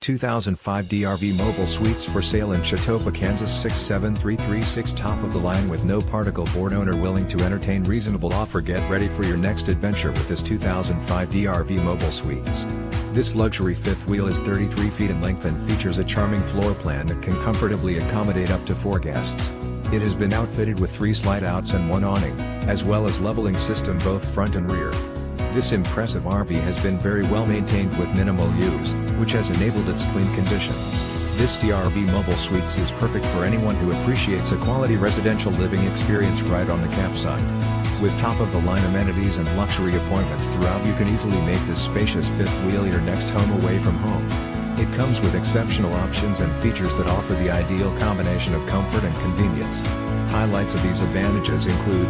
2005 DRV Mobile Suites for sale in Chautauqua, Kansas 67336. Top of the line with no particle board. Owner willing to entertain reasonable offer. Get ready for your next adventure with this 2005 DRV Mobile Suites. This luxury fifth wheel is 33 feet in length and features a charming floor plan that can comfortably accommodate up to 4 guests. It has been outfitted with 3 slide-outs and 1 awning, as well as leveling system both front and rear. This impressive RV has been very well maintained with minimal use, which has enabled its clean condition. This DRV Mobile Suites is perfect for anyone who appreciates a quality residential living experience right on the campsite. With top-of-the-line amenities and luxury appointments throughout, you can easily make this spacious fifth wheel your next home away from home. It comes with exceptional options and features that offer the ideal combination of comfort and convenience. Highlights of these advantages include